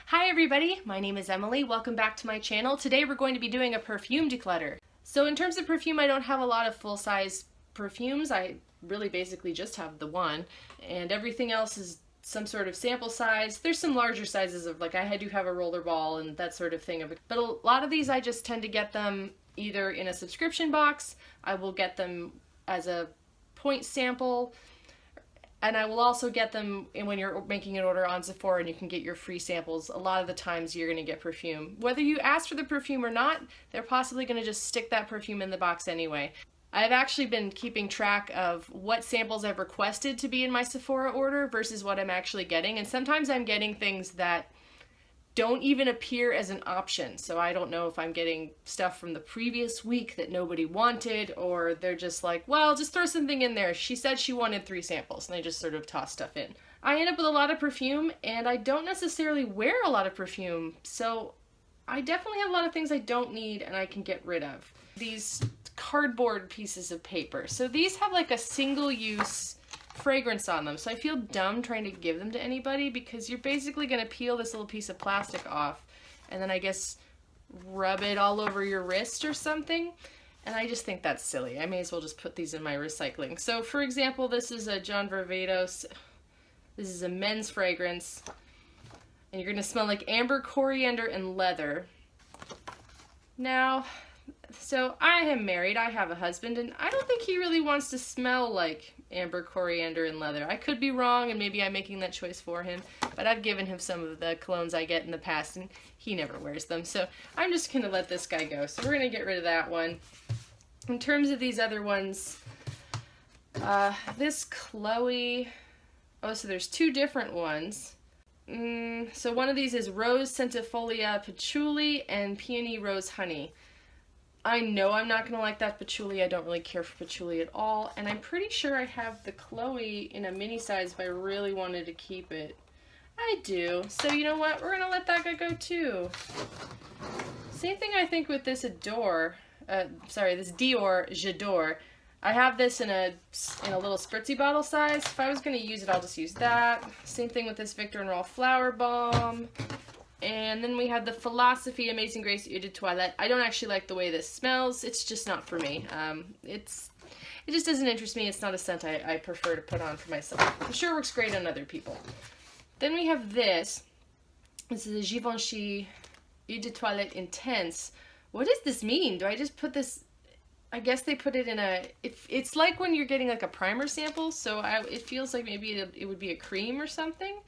Hi everybody, my name is Emily. Welcome back to my channel. Today we're going to be doing a perfume declutter. So in terms of perfume, I don't have a lot of full-size perfumes. I really basically just have the one, and everything else is some sort of sample size. There's some larger sizes of, like, I do have a rollerball and that sort of thing. But a lot of these I just tend to get them either in a subscription box, I will get them as a point sample, and I will also get them when you're making an order on Sephora and you can get your free samples. A lot of the times you're going to get perfume. Whether you ask for the perfume or not, they're possibly going to just stick that perfume in the box anyway. I've actually been keeping track of what samples I've requested to be in my Sephora order versus what I'm actually getting, and sometimes I'm getting things that don't even appear as an option. So I don't know if I'm getting stuff from the previous week that nobody wanted, or they're just like, well, just throw something in there. She said she wanted 3 samples, and they just sort of toss stuff in. I end up with a lot of perfume, and I don't necessarily wear a lot of perfume, so I definitely have a lot of things I don't need and I can get rid of. These cardboard pieces of paper. So these have like a single-use fragrance on them, so I feel dumb trying to give them to anybody because you're basically going to peel this little piece of plastic off and then I guess rub it all over your wrist or something, and I just think that's silly. I may as well just put these in my recycling. So for example, this is a John Varvatos. This is a men's fragrance, and you're going to smell like amber, coriander, and leather. Now, so I am married, I have a husband, and I don't think he really wants to smell like amber, coriander, and leather. I could be wrong, and maybe I'm making that choice for him, but I've given him some of the colognes I get in the past, and he never wears them, so I'm just going to let this guy go. So we're going to get rid of that one. In terms of these other ones, this Chloe, oh, so there's 2 different ones. So one of these is Rose Centifolia Patchouli and Peony Rose Honey. I know I'm not going to like that patchouli. I don't really care for patchouli at all. And I'm pretty sure I have the Chloe in a mini size if I really wanted to keep it. I do. So you know what? We're going to let that guy go too. Same thing I think with this this Dior J'Adore. I have this in a little spritzy bottle size. If I was going to use it, I'll just use that. Same thing with this Viktor and Rolf Flowerbomb. And then we have the Philosophy Amazing Grace Eau de Toilette. I don't actually like the way this smells. It's just not for me. It just doesn't interest me. It's not a scent I prefer to put on for myself. I'm sure it works great on other people. Then we have this. This is a Givenchy Eau de Toilette Intense. What does this mean? Do I just put this... I guess they put it in a... It's like when you're getting like a primer sample, so it feels like maybe it would be a cream or something.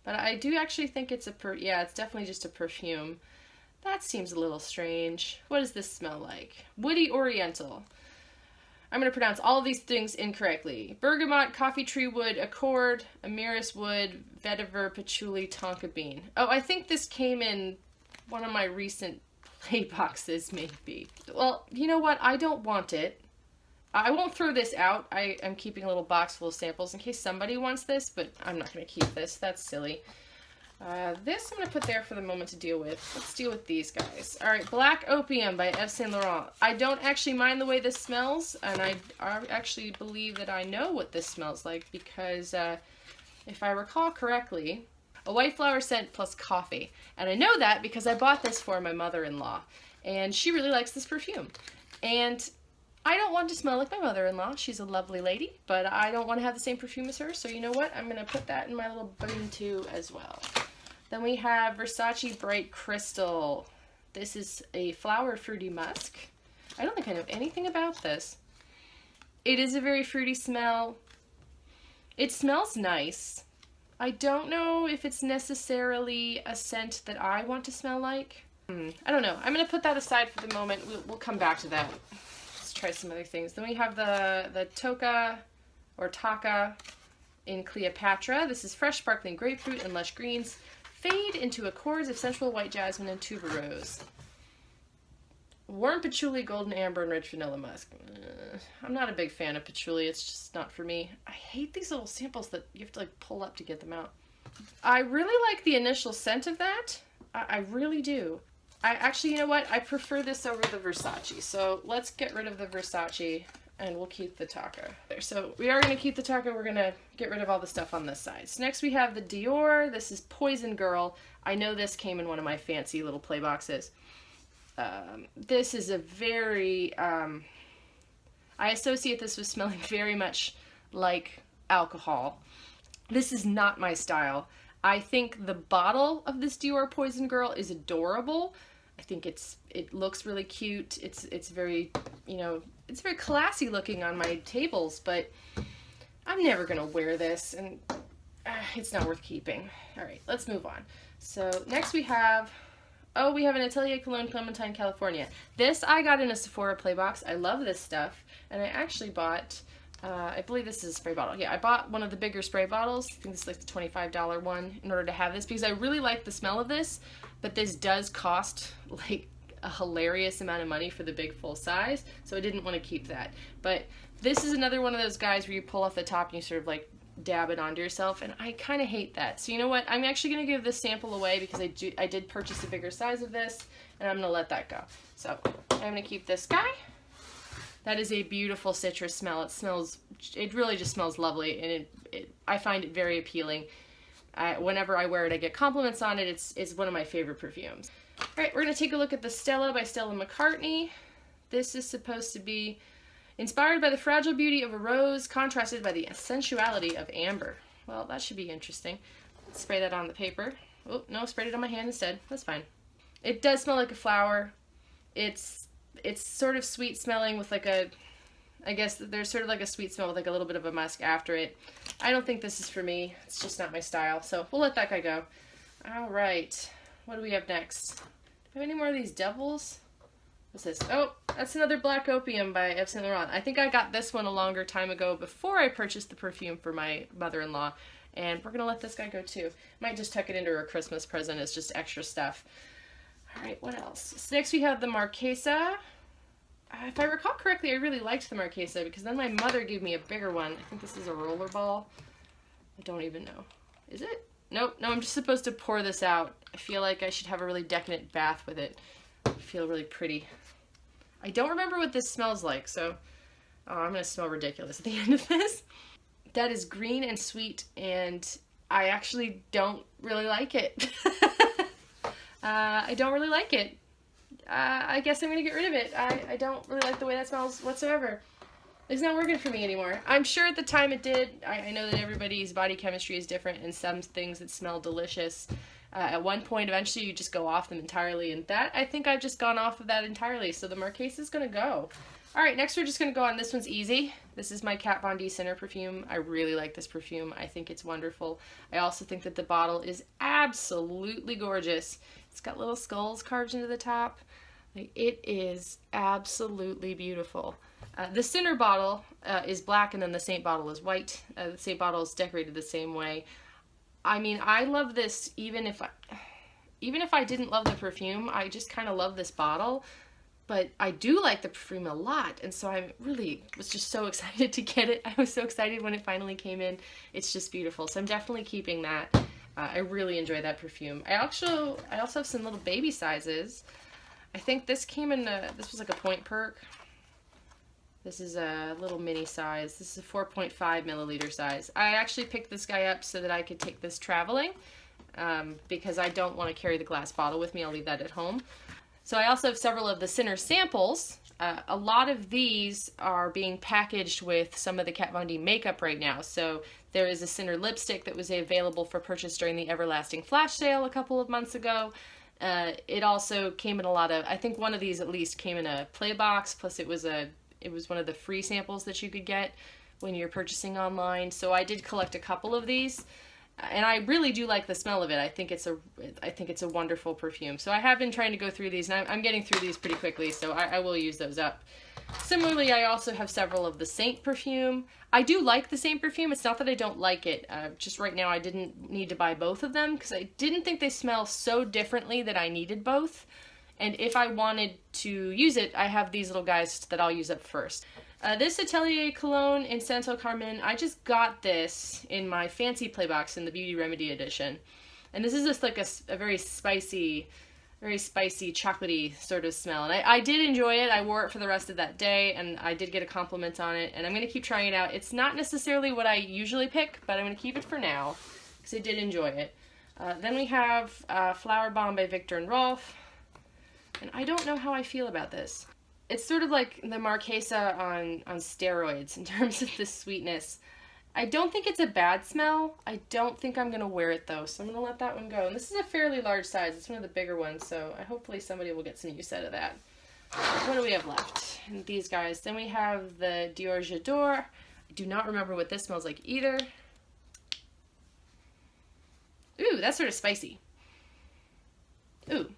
But I do actually think it's yeah, it's definitely just a perfume. That seems a little strange. What does this smell like? Woody Oriental. I'm going to pronounce all of these things incorrectly. Bergamot, coffee tree wood, accord, amyris wood, vetiver, patchouli, tonka bean. Oh, I think this came in one of my recent play boxes, maybe. Well, you know what? I don't want it. I won't throw this out. I am keeping a little box full of samples in case somebody wants this, but I'm not going to keep this. That's silly. This I'm going to put there for the moment to deal with. Let's deal with these guys. Alright, Black Opium by Yves Saint Laurent. I don't actually mind the way this smells, and I actually believe that I know what this smells like because, if I recall correctly, a white flower scent plus coffee. And I know that because I bought this for my mother-in-law, and she really likes this perfume. And I don't want to smell like my mother-in-law. She's a lovely lady, but I don't want to have the same perfume as her, so you know what? I'm going to put that in my little bin too as well. Then we have Versace Bright Crystal. This is a flower fruity musk. I don't think I know anything about this. It is a very fruity smell. It smells nice. I don't know if it's necessarily a scent that I want to smell like. I don't know. I'm going to put that aside for the moment. We'll come back to that. Try some other things. Then we have the Tocca in Cleopatra. This is fresh sparkling grapefruit and lush greens. Fade into accords of sensual white jasmine and tuberose. Warm patchouli, golden amber, and rich vanilla musk. I'm not a big fan of patchouli. It's just not for me. I hate these little samples that you have to like pull up to get them out. I really like the initial scent of that. I really do. Actually, you know what? I prefer this over the Versace. So let's get rid of the Versace. and we'll keep the Tocca there. So we are going to keep the Tocca. We're going to get rid of all the stuff on this side. So next we have the Dior. This is Poison Girl. I know this came in one of my fancy little play boxes. This is a very, I associate this with smelling very much like alcohol. This is not my style. I think the bottle of this Dior Poison Girl is adorable. I think it looks really cute. It's very, you know, it's very classy looking on my tables, but I'm never gonna wear this, and it's not worth keeping. All right, let's move on. So next we have an Atelier Cologne Clementine, California. This I got in a Sephora play box. I love this stuff, and I actually bought, I believe this is a spray bottle. Yeah, I bought one of the bigger spray bottles. I think this is like the $25 one in order to have this, because I really like the smell of this, but this does cost like a hilarious amount of money for the big full size, so I didn't want to keep that. But this is another one of those guys where you pull off the top and you sort of like dab it onto yourself, and I kind of hate that. So you know what? I'm actually going to give this sample away because I did purchase a bigger size of this, and I'm going to let that go. So I'm going to keep this guy. That is a beautiful citrus smell. It really just smells lovely, and I find it very appealing. Whenever I wear it, I get compliments on it. It's one of my favorite perfumes. All right, we're going to take a look at the Stella by Stella McCartney. This is supposed to be inspired by the fragile beauty of a rose, contrasted by the sensuality of amber. Well, that should be interesting. Let's spray that on the paper. Oh, no, sprayed it on my hand instead. That's fine. It does smell like a flower. It's sort of sweet smelling with like a, I guess there's sort of like a sweet smell with like a little bit of a musk after it. I don't think this is for me. It's just not my style. So we'll let that guy go. All right. What do we have next? Do we have any more of these devils? What's this? Oh, that's another Black Opium by Yves Saint Laurent. I think I got this one a longer time ago before I purchased the perfume for my mother-in-law. And we're going to let this guy go too. Might just tuck it into her Christmas present as just extra stuff. All right, what else? So next we have the Marchesa. If I recall correctly, I really liked the Marchesa because then my mother gave me a bigger one. I think this is a roller ball. I don't even know. Is it? Nope. No, I'm just supposed to pour this out. I feel like I should have a really decadent bath with it. I feel really pretty. I don't remember what this smells like, so I'm going to smell ridiculous at the end of this. That is green and sweet, and I actually don't really like it. I don't really like it. I guess I'm going to get rid of it. I don't really like the way that smells whatsoever. It's not working for me anymore. I'm sure at the time it did. I know that everybody's body chemistry is different, and some things that smell delicious. At one point, eventually, you just go off them entirely, and that, I think I've just gone off of that entirely, so the Marchesa is going to go. Alright, next we're just going to go on, this one's easy. This is my Kat Von D Center perfume. I really like this perfume. I think it's wonderful. I also think that the bottle is absolutely gorgeous. It's got little skulls carved into the top. Like, it is absolutely beautiful. The Center bottle is black, and then the Saint bottle is white. The Saint bottle is decorated the same way. I mean, I love this even if I didn't love the perfume. I just kind of love this bottle. But I do like the perfume a lot, and so I really was just so excited to get it. I was so excited when it finally came in. It's just beautiful, so I'm definitely keeping that. I really enjoy that perfume. I also have some little baby sizes. I think this came in this was like a point perk. This is a little mini size. This is a 4.5 milliliter size. I actually picked this guy up so that I could take this traveling because I don't want to carry the glass bottle with me. I'll leave that at home. So I also have several of the Center samples. A lot of these are being packaged with some of the Kat Von D makeup right now. So there is a Center lipstick that was available for purchase during the Everlasting Flash sale a couple of months ago. It also came in a lot of, I think one of these at least came in a play box, plus it was one of the free samples that you could get when you're purchasing online. So I did collect a couple of these. And I really do like the smell of it. I think it's a wonderful perfume. So I have been trying to go through these, and I'm getting through these pretty quickly, so I will use those up. Similarly, I also have several of the Saint perfume. I do like the Saint perfume. It's not that I don't like it. Just right now I didn't need to buy both of them because I didn't think they smell so differently that I needed both. And if I wanted to use it, I have these little guys that I'll use up first. This Atelier Cologne in Santal Carmin, I just got this in my fancy play box in the Beauty Remedy edition. And this is just like a very spicy very spicy, chocolatey sort of smell. And I did enjoy it. I wore it for the rest of that day, and I did get a compliment on it, and I'm going to keep trying it out. It's not necessarily what I usually pick, but I'm going to keep it for now, because I did enjoy it. Then we have Flowerbomb by Viktor and Rolf, and I don't know how I feel about this. It's sort of like the Marchesa on steroids in terms of the sweetness. I don't think it's a bad smell. I don't think I'm going to wear it though, so I'm going to let that one go. And this is a fairly large size. It's one of the bigger ones, so hopefully somebody will get some use out of that. What do we have left? And these guys. Then we have the Dior J'Adore. I do not remember what this smells like either. Ooh, that's sort of spicy. Ooh,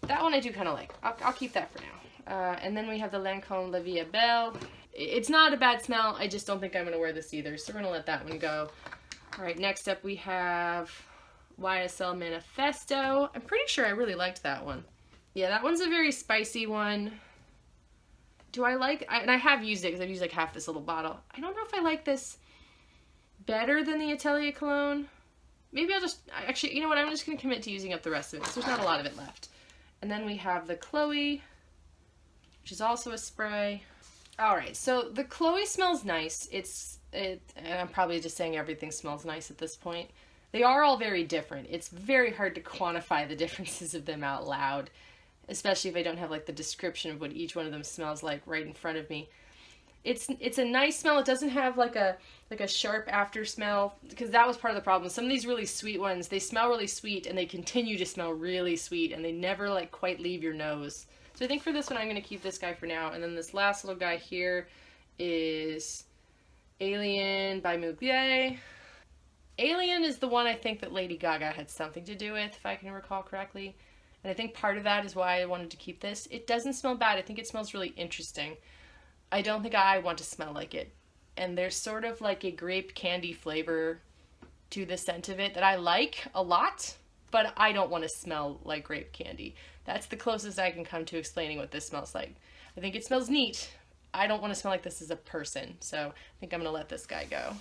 that one I do kind of like. I'll keep that for now. And then we have the Lancome La Vie Belle. It's not a bad smell. I just don't think I'm going to wear this either, so we're going to let that one go. All right, next up we have YSL Manifesto. I'm pretty sure I really liked that one. Yeah, that one's a very spicy one. Do I like... and I have used it because I've used like half this little bottle. I don't know if I like this better than the Atelier cologne. Maybe I'll just... Actually, you know what? I'm just going to commit to using up the rest of it, because there's not a lot of it left. And then we have the Chloe, which is also a spray. Alright, so the Chloe smells nice. And I'm probably just saying everything smells nice at this point. They are all very different. It's very hard to quantify the differences of them out loud, especially if I don't have like the description of what each one of them smells like right in front of me. It's a nice smell. It doesn't have like a sharp after smell, because that was part of the problem. Some of these really sweet ones, they smell really sweet and they continue to smell really sweet and they never like quite leave your nose. So I think for this one, I'm going to keep this guy for now. And then this last little guy here is Alien by Mugler. Alien is the one I think that Lady Gaga had something to do with, if I can recall correctly. And I think part of that is why I wanted to keep this. It doesn't smell bad. I think it smells really interesting. I don't think I want to smell like it. And there's sort of like a grape candy flavor to the scent of it that I like a lot, but I don't want to smell like grape candy. That's the closest I can come to explaining what this smells like. I think it smells neat. I don't want to smell like this as a person, so I think I'm going to let this guy go.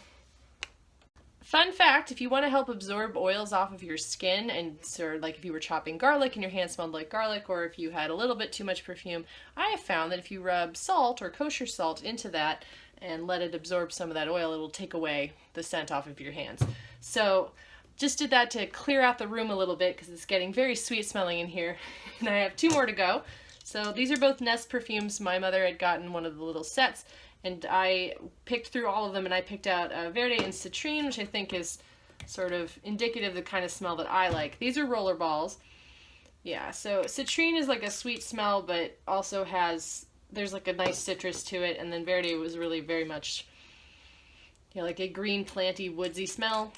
Fun fact, if you want to help absorb oils off of your skin, and sort of like if you were chopping garlic and your hand smelled like garlic, or if you had a little bit too much perfume, I have found that if you rub salt or kosher salt into that and let it absorb some of that oil, it will take away the scent off of your hands. So just did that to clear out the room a little bit because it's getting very sweet smelling in here. And I have 2 more to go. So these are both Nest perfumes. My mother had gotten one of the little sets, and I picked through all of them, and I picked out Verde and Citrine, which I think is sort of indicative of the kind of smell that I like. These are roller balls. Yeah, so Citrine is like a sweet smell, but also there's like a nice citrus to it, and then Verde was really very much, you know, like a green, planty, woodsy smell.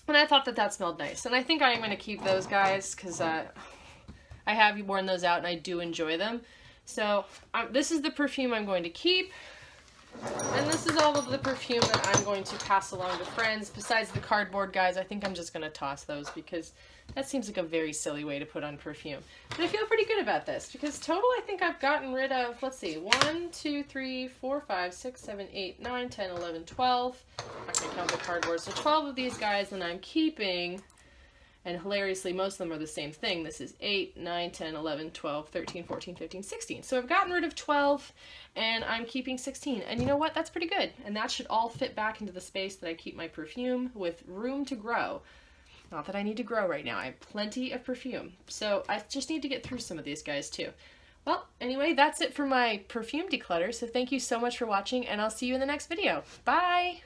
And I thought that smelled nice. And I think I'm going to keep those guys because I have worn those out and I do enjoy them. So this is the perfume I'm going to keep. And this is all of the perfume that I'm going to pass along to friends. Besides the cardboard guys, I think I'm just going to toss those because that seems like a very silly way to put on perfume. But I feel pretty good about this because total I think I've gotten rid of, let's see, 1, 2, 3, 4, 5, 6, 7, 8, 9, 10, 11, 12. I'm not going to count the cardboard. So 12 of these guys, and I'm keeping, and hilariously most of them are the same thing. This is 8, 9, 10, 11, 12, 13, 14, 15, 16. So I've gotten rid of 12 and I'm keeping 16. And you know what? That's pretty good. And that should all fit back into the space that I keep my perfume with room to grow. Not that I need to grow right now. I have plenty of perfume. So I just need to get through some of these guys too. Well, anyway, that's it for my perfume declutter. So thank you so much for watching and I'll see you in the next video. Bye!